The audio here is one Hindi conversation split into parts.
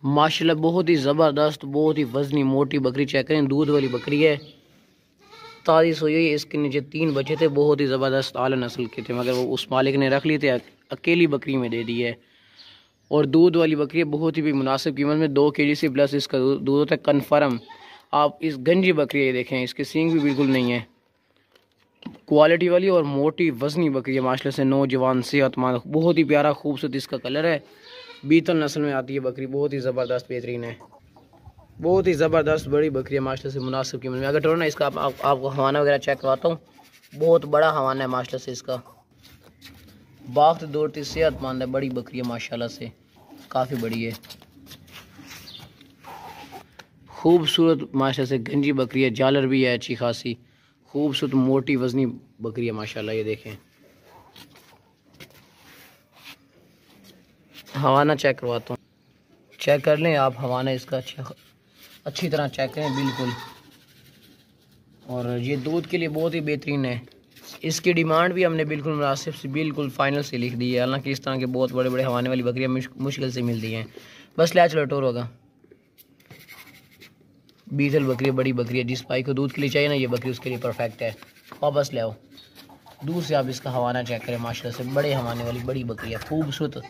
माशाल्लाह बहुत ही ज़बरदस्त, बहुत ही वजनी मोटी बकरी। चेक करें, दूध वाली बकरी है, ताज़ी सोई हुई है। इसके नीचे 3 बच्चे थे, बहुत ही ज़बरदस्त आला नस्ल के थे, मगर वो उस मालिक ने रख लिए थे, अकेली बकरी में दे दी है। और दूध वाली बकरी है, बहुत ही भी मुनासिब कीमत में, 2 kg से प्लस इसका दूध होता है कन्फर्म। आप इस गंजी बकरी ये देखें, इसके सींग भी बिल्कुल नहीं है, क्वालिटी वाली और मोटी वजनी बकरी है माशाल्लाह से। नौजवान सेहतमंद, बहुत ही प्यारा खूबसूरत इसका कलर है। बीतल नस्ल में आती है बकरी, बहुत ही ज़बरदस्त बेहतरीन है, बहुत ही ज़बरदस्त बड़ी बकरी है माशाल्लाह से, मुनासिब कीमत में। अगर टोरो ना इसका आपको हवाना वगैरह चेक करवाता हूँ, बहुत बड़ा हवाना है माशाल्लाह से इसका। बाख्त दौड़ती सेहतमंद है, बड़ी बकरी है माशाल्लाह से, काफ़ी बड़ी है, खूबसूरत माशाल्लाह से गंजी बकरी है। जालर भी है अच्छी खासी, खूबसूरत मोटी वजनी बकरी है माशाल्लाह। ये देखें, हवाना चेक करवाता हूँ, चेक कर लें आप हवाना इसका, अच्छी तरह चेक करें बिल्कुल। और ये दूध के लिए बहुत ही बेहतरीन है। इसकी डिमांड भी हमने बिल्कुल मुनासिब से, बिल्कुल फाइनल से लिख दी है। हालांकि इस तरह के बहुत बड़े बड़े हवाने वाली बकरियाँ मुश्किल से मिलती हैं। बस ले चलो टोर होगा, बीतल बकरी, बड़ी बकरी है। जिस भाई को दूध के लिए चाहिए ना, ये बकरी उसके लिए परफेक्ट है। वापस ले आओ, दूर से आप इसका हवाना चेक करें माशाल्लाह से, बड़े हवाने वाली बड़ी बकरी है, खूबसूरत।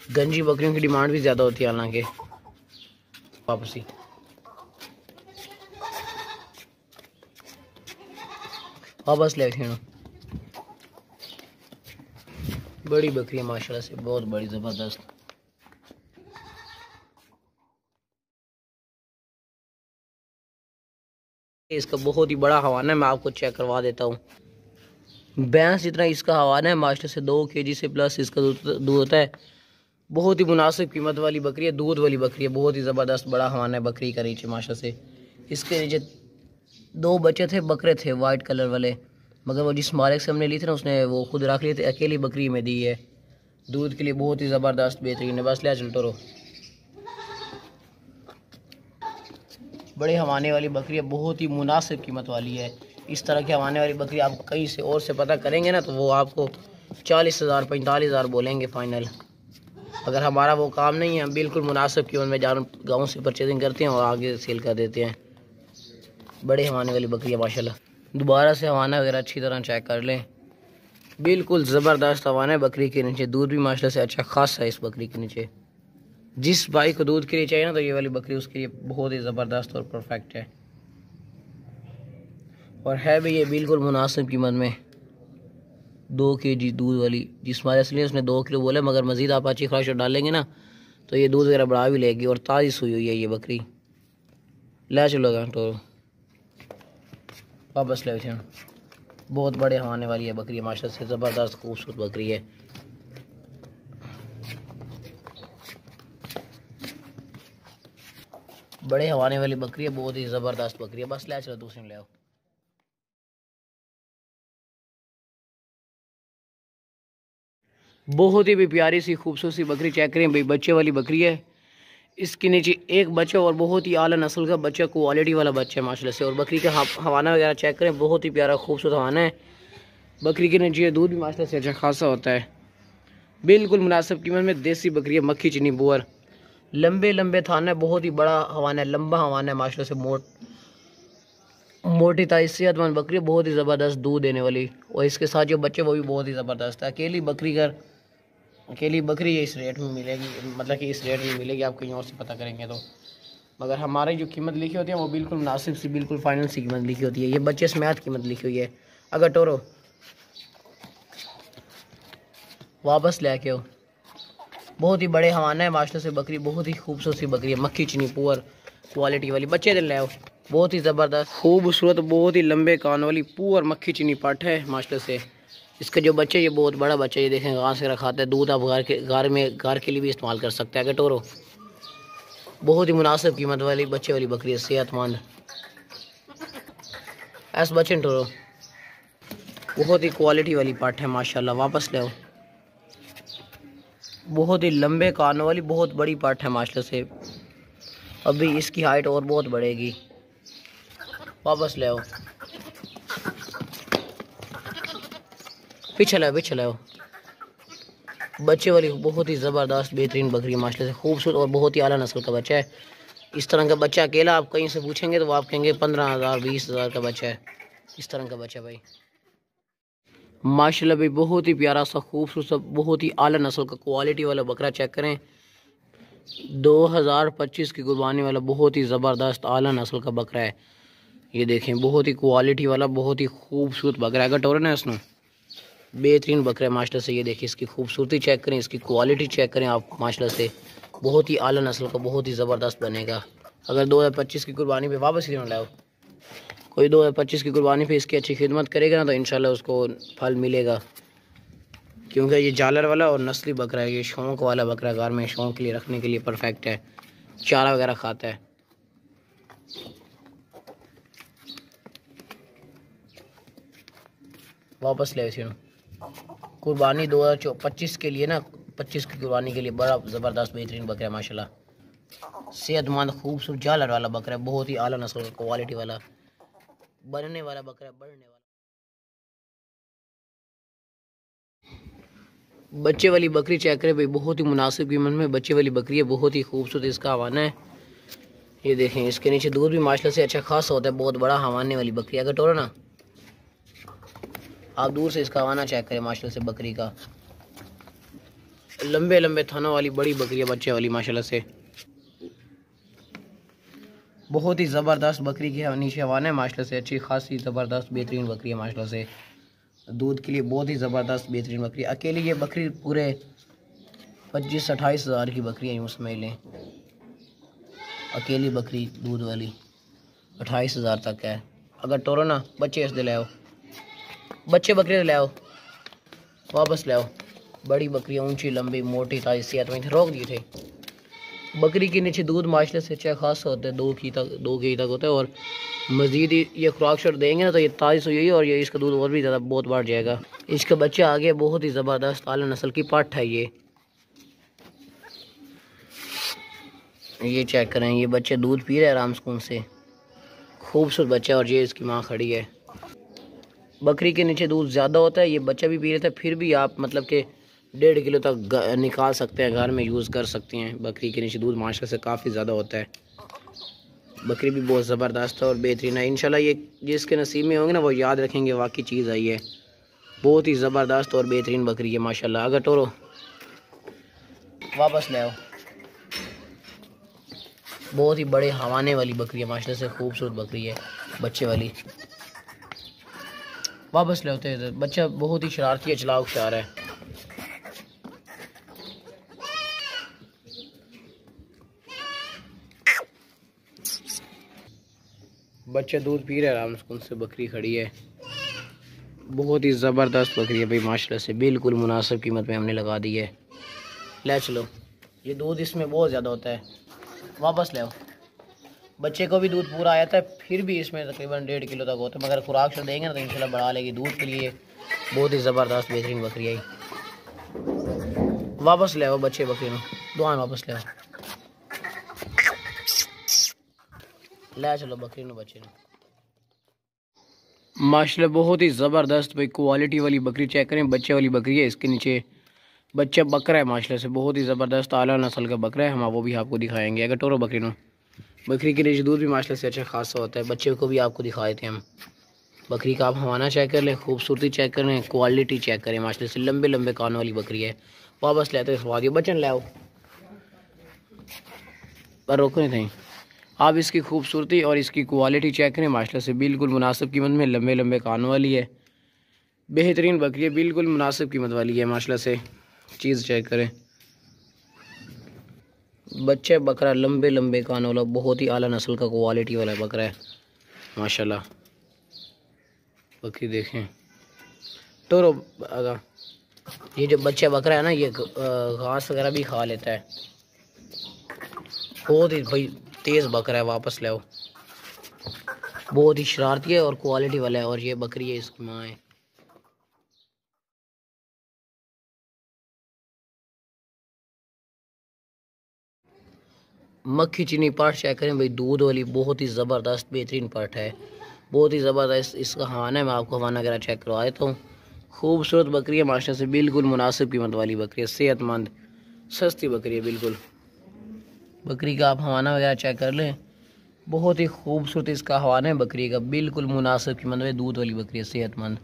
गंजी बकरियों की डिमांड भी ज़्यादा होती है हालांकि। वापसी वापस ले खेलो, बड़ी बकरी है माशाल्लाह से, बहुत बड़ी ज़बरदस्त। इसका बहुत ही बड़ा हवाना है, मैं आपको चेक करवा देता हूँ। भैंस जितना इसका हवाना है माशाल्लाह से, 2 kg से प्लस इसका दूध होता है। बहुत ही मुनासिब कीमत वाली बकरी है, दूध वाली बकरी है, बहुत ही ज़बरदस्त बड़ा हवाना है बकरी का नीचे माशाल्लाह से। इसके नीचे 2 बच्चे थे, बकरे थे वाइट कलर वाले, मगर वो जिस मालिक से हमने ली थी ना, उसने वो खुद रख लिए थे, अकेली बकरी में दी है। दूध के लिए बहुत ही ज़बरदस्त बेहतरीन है। बस ले चलते रहो, बड़े हवाने वाली बकरी है, बहुत ही मुनासिब कीमत वाली है। इस तरह की हवाने वाली बकरी आप कहीं से और से पता करेंगे ना, तो वो आपको 40,000 45,000 बोलेंगे फ़ाइनल। अगर हमारा वो काम नहीं है, हम बिल्कुल मुनासिब कीमत में गाँव से परचेजिंग करते हैं और आगे सेल कर देते हैं। बड़े हवाने वाली बकरी है माशाल्लाह। दोबारा से हवाना वगैरह अच्छी तरह चेक कर लें, बिल्कुल ज़बरदस्त हवाना है बकरी के नीचे। दूध भी माशाल्लाह से अच्छा खासा है इस बकरी के नीचे। जिस भाई को दूध के लिए चाहिए ना, तो ये वाली बकरी उसके लिए बहुत ही ज़बरदस्त और परफेक्ट है। और है भी ये बिल्कुल मुनासिब कीमत में, 2 kg दूध वाली। जिस मालिक से लिए उसने 2 किलो बोले, मगर मज़ीद आप अच्छी खुराक डालेंगे ना, तो ये दूध वगैरह बढ़ा भी लेगी। और ताज़ी सुई हुई है ये बकरी। ले चलोगा तो वापस ले थे, बहुत बड़े हवाने वाली है बकरी माशाल्लाह से, ज़बरदस्त खूबसूरत बकरी है। बड़े हवाने वाली बकरी है, बहुत ही ज़बरदस्त बकरी है। बस ले चलो दूसरी ले आओ। बहुत ही भी प्यारी सी खूबसूरत सी बकरी चेक करें भाई, बच्चे वाली बकरी है। इसके नीचे एक बच्चा और बहुत ही आला नस्ल का बच्चा, क्वालिटी वाला बच्चा है माशाल्लाह से। और बकरी का हवाना वगैरह चेक करें, बहुत ही प्यारा खूबसूरत हवाना है बकरी के नीचे। दूध भी माशाल्लाह से अच्छा खासा होता है, बिल्कुल मुनासिब कीमत में। देसी बकरी है, मक्खी चीनी बोअर, लंबे लंबे थाना है, बहुत ही बड़ा हवाना है, लंबा हवाना है माशाल्लाह से। मोटी ताई सेहतमंद बकरी, बहुत ही ज़बरदस्त दूध देने वाली। और इसके साथ जो बच्चे वो भी बहुत ही ज़बरदस्त है। अकेली बकरी इस रेट में मिलेगी, मतलब कि इस रेट में मिलेगी, आप कहीं और से पता करेंगे तो। मगर हमारी जो कीमत लिखी होती है वो बिल्कुल मुनासिब सी, बिल्कुल फाइनल सी कीमत लिखी होती है। ये बच्चे समेत कीमत लिखी हुई है। अगर टोरो वापस ले आके हो, बहुत ही बड़े हवाना है माशाल्लाह से बकरी, बहुत ही खूबसूरत सी बकरी है, मक्खी चीनी पुअर क्वालिटी वाली। बच्चे दिन ले आओ, बहुत ही ज़बरदस्त खूबसूरत, बहुत ही लंबे कान वाली पुअर मक्खी चीनी पट है माशाल्लाह से। इसका जो बच्चा, ये बहुत बड़ा बच्चा, ये देखें घास से रखाता है। दूध आप घर के लिए भी इस्तेमाल कर सकते हैं। अगर टोरो बहुत ही मुनासिब कीमत वाली बच्चे वाली बकरी है, सेहतमंद। ऐसा बच्चे टोरो, बहुत ही क्वालिटी वाली पट है माशाल्लाह। वापस ले आओ, बहुत ही लंबे कानों वाली बहुत बड़ी पट है माशाल्लाह से। अभी इसकी हाइट और बहुत बढ़ेगी। वापस ले आओ, पीछे लाओ, बच्चे वाली बहुत ही ज़बरदस्त बेहतरीन बकरी है माशाल्लाह से, खूबसूरत और बहुत ही आला नस्ल का बच्चा है। इस तरह का बच्चा अकेला आप कहीं से पूछेंगे तो वो आप कहेंगे 15,000 20,000 का बच्चा है। इस तरह का बच्चा भाई माशाल्लाह भाई बहुत ही प्यारा सा खूबसूरत सा बहुत ही आला नस्ल का क्वालिटी वाला बकरा चेक करें। 2025 की कुर्बानी वाला बहुत ही ज़बरदस्त आला नस्ल का बकरा है। ये देखें बहुत ही क्वालिटी वाला बहुत ही खूबसूरत बकरा है। अगर टोरन है इसमें बेहतरीन बकरा है माशाल्लाह से। ये देखिए इसकी खूबसूरती चेक करें, इसकी क्वालिटी चेक करें आप माशाल्लाह से। बहुत ही आला नस्ल का बहुत ही ज़बरदस्त बनेगा। अगर 2025 की कुर्बानी पे वापस ही लाओ, कोई 2025 की कुर्बानी पे इसकी अच्छी खिदमत करेगा ना तो इंशाल्लाह उसको फल मिलेगा, क्योंकि ये जालर वाला और नस्ली बकरा है। ये शौक वाला बकरा घर में शौक के लिए रखने के लिए परफेक्ट है, चारा वगैरह खाता है। वापस ले इसे कुर्बानी 2025 के लिए ना, 25 की कुर्बानी के लिए बड़ा ज़बरदस्त बेहतरीन बकरा है माशाल्लाह। सेहतमंद खूबसूरत जालर वाला बकरा है, बहुत ही आला नस्ल का क्वालिटी वाला बनने वाला बकरा, बढ़ने वाला। बच्चे वाली बकरी चेक करें भाई, बहुत ही मुनासिब कीमत में बच्चे वाली बकरी है, बहुत ही खूबसूरत इसका हवाना है। ये देखें इसके नीचे दूध भी माशाल्लाह से अच्छा खासा होता है, बहुत बड़ा हवाने वाली बकरी। अगर टोरो ना आप दूर से इसका हवाना चेक करें माशाल्लाह से, बकरी का लंबे लंबे थानों वाली बड़ी बकरी है बच्चे वाली माशाल्लाह से। बहुत ही ज़बरदस्त बकरी के नीचे हवाना है माशाल्लाह से, अच्छी खासी ज़बरदस्त बेहतरीन बकरी है माशाल्लाह से। दूध के लिए बहुत ही ज़बरदस्त बेहतरीन बकरी। अकेली ये बकरी पूरे 25-28 हज़ार की बकरी है, यूँ समझ लें। अकेली बकरी दूध वाली 28 हज़ार तक है। अगर टोरो ना बच्चे इस दे ले आओ, बच्चे बकरी ले आओ, वापस ले आओ। बड़ी बकरी ऊंची लंबी मोटी ताज़ी सेहत में रोक दिए थे। बकरी के नीचे दूध माशाल्लाह से अच्छा खासा होता है, 2 के तक होता है। और मज़ीद ये खुराक शर देंगे ना तो ये ताज़ी सो यही और ये इसका दूध और भी ज़्यादा बहुत बढ़ जाएगा। इसका बच्चा आगे बहुत ही ज़बरदस्त आला नस्ल की पाठ है। ये चेक करें, ये बच्चे दूध पी रहे हैं आराम सुकून से, खूबसूरत बच्चा। और ये इसकी माँ खड़ी है। बकरी के नीचे दूध ज़्यादा होता है, ये बच्चा भी पी रहा था, फिर भी आप मतलब कि 1.5 किलो तक निकाल सकते हैं, घर में यूज़ कर सकते हैं। बकरी के नीचे दूध माशाल्लाह से काफ़ी ज़्यादा होता है। बकरी भी बहुत ज़बरदस्त है और बेहतरीन है। इंशाल्लाह ये जिसके नसीब में होंगे ना वो याद रखेंगे वाकई चीज़ आई है। बहुत ही ज़बरदस्त और बेहतरीन बकरी है माशाल्लाह। अगर टोरो वापस ले आओ, बहुत ही बड़े हवाने वाली बकरी है माशाल्लाह से, खूबसूरत बकरी है बच्चे वाली। वापस ले होते हैं, बच्चा बहुत ही शरारती है, चलाक शार है। बच्चा दूध पी रहा है आराम सुकून से, बकरी खड़ी है। बहुत ही ज़बरदस्त बकरी है भाई माशाल्लाह से, बिल्कुल मुनासिब कीमत में हमने लगा दी है। ले चलो, ये दूध इसमें बहुत ज़्यादा होता है, वापस ले आओ। बच्चे को भी दूध पूरा आया था, फिर भी इसमें तकरीबन 1.5 किलो तक होता है, मगर खुराक से देंगे ना तो इंशाल्लाह बढ़ा लेगी। दूध के लिए बहुत ही ज़बरदस्त बेहतरीन बकरी आई। वापस ले आओ बच्चे बकरी में, दुआन वापस ले आओ। ले चलो बकरी ने बच्चे ने माशाल्लाह बहुत ही ज़बरदस्त भाई क्वालिटी वाली बकरी चेक करें, बच्चे वाली बकरी है। इसके नीचे बच्चा बकरा है माशाल्लाह से, बहुत ही ज़बरदस्त आला नस्ल का बकरा है। हम वो भी आपको दिखाएंगे। अगर टोरो बकरी नो, बकरी के नीचे दूध भी माशाल्लाह से अच्छा खासा होता है। बच्चे को भी आपको दिखाए थे हम। बकरी का आप हवाना चेक कर लें, खूबसूरती चेक कर लें, क्वालिटी चेक करें माशाल्लाह से। लंबे लंबे कानों वाली बकरी है। वापस ले आते खवा दिए, बचन ले आओ पर रोको नहीं थे। आप इसकी खूबसूरती और इसकी क्वालिटी चेक करें माशाल्लाह से, बिल्कुल मुनासिब कीमत में लंबे लंबे कानों वाली है, बेहतरीन बकरी है, बिल्कुल मुनासिब कीमत वाली है माशाल्लाह से। चीज़ चेक करें, बच्चे बकरा लंबे लंबे कानों वाला बहुत ही आला नस्ल का क्वालिटी वाला बकरा है माशाल्लाह। बकरी देखें टोरो, अगर ये जो बच्चा बकरा है ना ये घास वगैरह भी खा लेता है, बहुत ही भाई तेज़ बकरा है। वापस ले आओ, बहुत ही शरारती है और क्वालिटी वाला है। और ये बकरी है, इसकी माँ है। मक्खी चीनी पाठ चेक करें भाई, दूध वाली बहुत ही ज़बरदस्त बेहतरीन पाठ है, बहुत ही ज़बरदस्त इसका हवाना है। मैं आपको हवाना वगैरह चेक करवा देता हूँ। खूबसूरत बकरी है माशाल्लाह से, बिल्कुल मुनासिब कीमत वाली बकरी है, सेहतमंद सस्ती बकरी है बिल्कुल। बकरी का आप हवाना वगैरह चेक कर लें, बहुत ही खूबसूरत इसका हवाना है बकरी का, बिल्कुल मुनासिब कीमत में दूध वाली बकरी है, सेहतमंद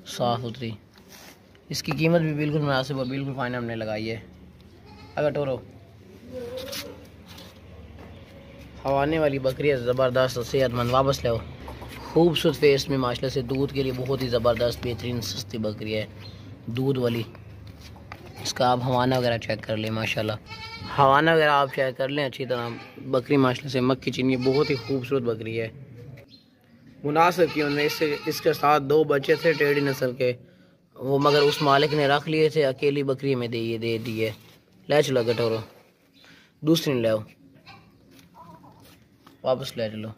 साफ़ सुथरी। इसकी कीमत भी बिल्कुल मुनासिब और बिल्कुल फाइन हमने लगाई है। अगर टोरो हवाने वाली बकरी है, ज़बरदस्त सेहतमंद, वापस ले आओ। खूबसूरत फेस में माशाल्लाह से, दूध के लिए बहुत ही ज़बरदस्त बेहतरीन सस्ती बकरी है, दूध वाली। इसका आप हवाना वगैरह चेक कर लें माशाल्लाह, हवाना वगैरह आप चेक कर लें अच्छी तरह। बकरी माशाल्लाह से मक्खी चीनी, बहुत ही खूबसूरत बकरी है, मुनासिब कीमत में। इसके साथ 2 बच्चे थे टेढ़ी नस्ल के, वो मगर उस मालिक ने रख लिए थे, अकेली बकरी में दे दिए। ले चलो गटोरो, दूसरी ले आओ, वापस ले चलो।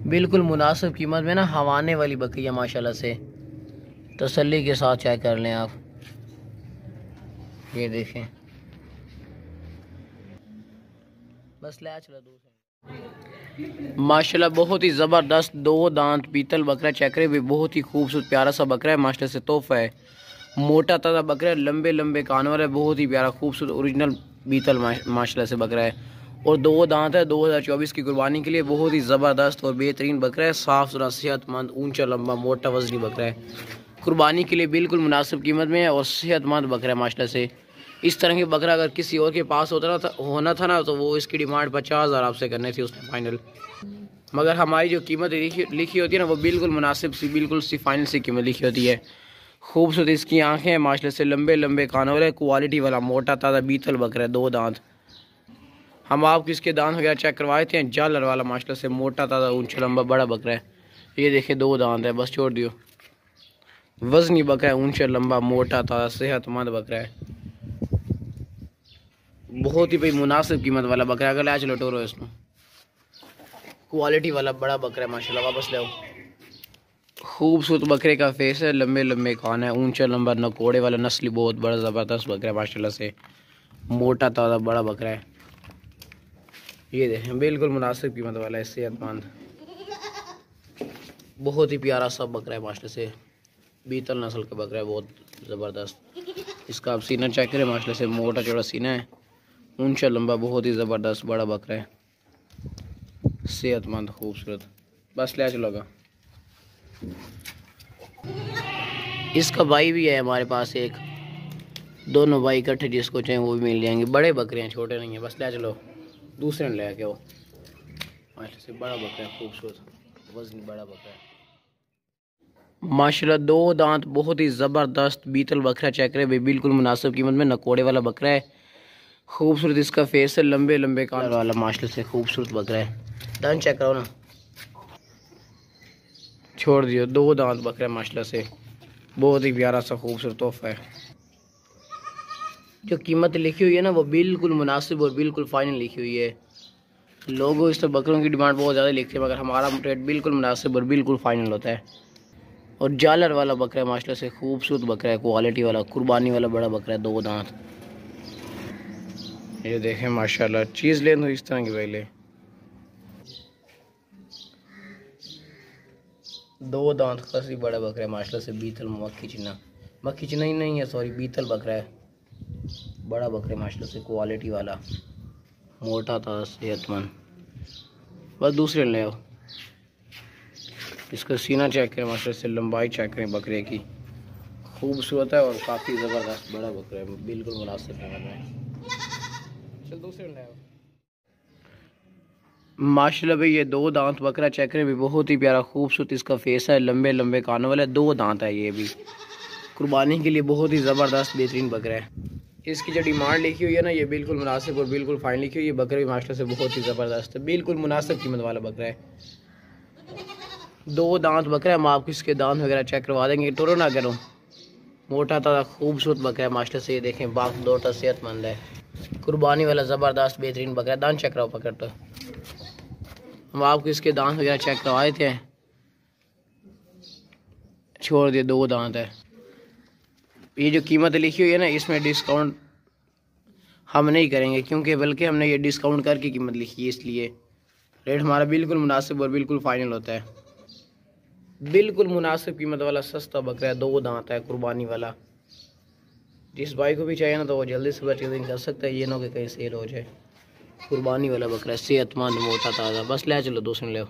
बिल्कुल मुनासिब कीमत में ना हवाने वाली बकरी है माशाल्लाह से, तसल्ली के साथ चेक कर लें आप। ये देखें, बस ले चलो दूसरा। माशाल्लाह बहुत ही ज़बरदस्त 2 दांत पीतल बकरा चेक करें भी, बहुत ही खूबसूरत प्यारा सा बकरा है माशाल्लाह से, तोहफा है। मोटा ताज़ा बकरा है, लंबे लंबे कान वाला है, बहुत ही प्यारा खूबसूरत ओरिजिनल पीतल माशाल्लाह से बकरा है, और 2 दांत है। 2024 की कुर्बानी के लिए बहुत ही ज़बरदस्त और बेहतरीन बकरा है, साफ़ सुथरा सेहतमंद ऊंचा लंबा मोटा वजनी बकरा है, कुर्बानी के लिए बिल्कुल मुनासिब कीमत में है और सेहतमंद बकरा है माशाल्लाह से। इस तरह की बकरा अगर किसी और के पास होना था ना, तो वो इसकी डिमांड 50,000 आपसे करनी थी उसने फाइनल, मगर हमारी जो कीमत लिखी होती है ना, वो बिल्कुल मुनासिब सी, बिल्कुल सी फाइनल सी कीमत लिखी होती है। खूबसूरत इसकी आंखें हैं माशाल्लाह से, लंबे लंबे कानों वाले, क्वालिटी वाला मोटा ताज़ा बीतल बकरा है, 2 दांत। हम आपको इसके दांत वगैरह चेक करवाए थे, जालर वाला माशाल्लाह से मोटा ताज़ा ऊंचा लंबा बड़ा बकरा है। ये देखें 2 दांत है, बस छोड़ दियो। वजनी बकरा है, ऊंचा लंबा मोटा ताज़ा सेहतमंद बकरा है, बहुत ही भाई मुनासिब कीमत वाला बकरा है। अगर ले चलो टोरो इसमें, क्वालिटी वाला बड़ा बकरा है माशाल्लाह, वापस ले आओ। खूबसूरत बकरे का फेस है, लंबे लंबे कान है, ऊंचा लंबा नकोड़े वाला, नस्ली बहुत बड़ा ज़बरदस्त बकरा है माशाल्लाह से, मोटा ताज़ा बड़ा बकरा है। ये देखें बिल्कुल मुनासिब कीमत वाला है, सेहतमंद बहुत ही प्यारा सा बकरा है माशाल्लाह से, बीतल नस्ल का बकरा है, बहुत ज़बरदस्त। इसका आप सीना चेक करें माशाल्लाह से, मोटा चौड़ा सीना है, ऊंचा लंबा, बहुत ही ज़बरदस्त बड़ा बकरा है, सेहतमंद खूबसूरत। बस ले चलोगा। इसका भाई भी है हमारे पास एक, दोनों भाई इकट्ठे जिसको चाहें वो भी मिल जाएंगे। बड़े बकरे हैं, छोटे नहीं हैं। बस ले चलो, दूसरे ने ले के वो माशाल्लाह से बड़ा बकरा है, खूबसूरत वजनी बड़ा बकरा है माशाल्लाह। 2 दांत बहुत ही ज़बरदस्त बीतल बकरा चेक करे भाई, बिल्कुल मुनासिब कीमत में, नकोड़े वाला बकरा है, खूबसूरत इसका फेस है, लंबे लंबे कान वाला माशाल्लाह से खूबसूरत बकरा है। दांत चेक करो ना, छोड़ दियो। 2 दांत बकरा है माशाल्लाह से, बहुत ही प्यारा सा खूबसूरत तोहफा है। जो कीमत लिखी हुई है ना, वो बिल्कुल मुनासिब और बिल्कुल फाइनल लिखी हुई है। लोगों इस तरह बकरों की डिमांड बहुत ज़्यादा लिखते हैं, मगर हमारा रेट बिल्कुल मुनासिब और बिल्कुल फाइनल होता है। और जालर वाला बकरा है माशाल्लाह से, खूबसूरत बकरा है, क्वालिटी वाला कुर्बानी वाला बड़ा बकरा है, 2 दांत। ये देखें माशाल्लाह, चीज़ ले तो इस तरह की पहले 2 दांत खासी बड़ा बकरा है माशाल्लाह से, बीतल मक्खी चिना ही नहीं है, सॉरी बीतल बकरा है, बड़ा बकरा माशाल्लाह से, क्वालिटी वाला मोटा था, सेहतमंद। बस दूसरे ले आओ। इसका सीना चेक करें माशाल्लाह से, लंबाई चेक करें बकरे की, खूबसूरत है और काफ़ी ज़बरदस्त बड़ा बकरा है, बिल्कुल मुनासिब है। चल दूसरे ले आओ। माशाल्लाह भाई, ये 2 दांत बकरा चेक करें भी, बहुत ही प्यारा खूबसूरत इसका फेस है, लंबे लंबे कानों वाला, 2 दांत है। ये भी कुर्बानी के लिए बहुत ही ज़बरदस्त बेहतरीन बकरा है। इसकी जो डिमांड लिखी हुई है ना, ये बिल्कुल मुनासिब और बिल्कुल फाइन लिखी हुई है। बकरे भी माशाल्लाह से बहुत ही ज़बरदस्त है, बिल्कुल मुनासिब कीमत वाला बकरा है। 2 दांत बकरा है, हम आपको इसके दांत वगैरह चेक करवा देंगे, टोरो ना करो। मोटा ताज़ा खूबसूरत बकरा है माशाल्लाह से, ये देखें बाक दौड़ता सेहतमंद है, कुर्बानी वाला ज़बरदस्त बेहतरीन बकरा है। दांत चेक कराओ पकड़ तो, हम आपको इसके दांत वगैरह चेक करवाए थे, छोड़ दिए। 2 दांत है। ये जो कीमत लिखी हुई है ना, इसमें डिस्काउंट हम नहीं करेंगे, क्योंकि बल्कि हमने ये डिस्काउंट करके कीमत लिखी है, इसलिए रेट हमारा बिल्कुल मुनासिब और बिल्कुल फाइनल होता है। बिल्कुल मुनासिब कीमत वाला सस्ता बकरा है, 2 दांत है, कुर्बानी वाला। जिस भाई को भी चाहिए ना तो वो जल्दी से परचेजिंग कर सकता है, ये ना कि कहीं सेल हो जाए। कुर्बानी वाला बकरा है, सेहतमंद, मोटा, ताज़ा। बस ले चलो, 2 सुन लो।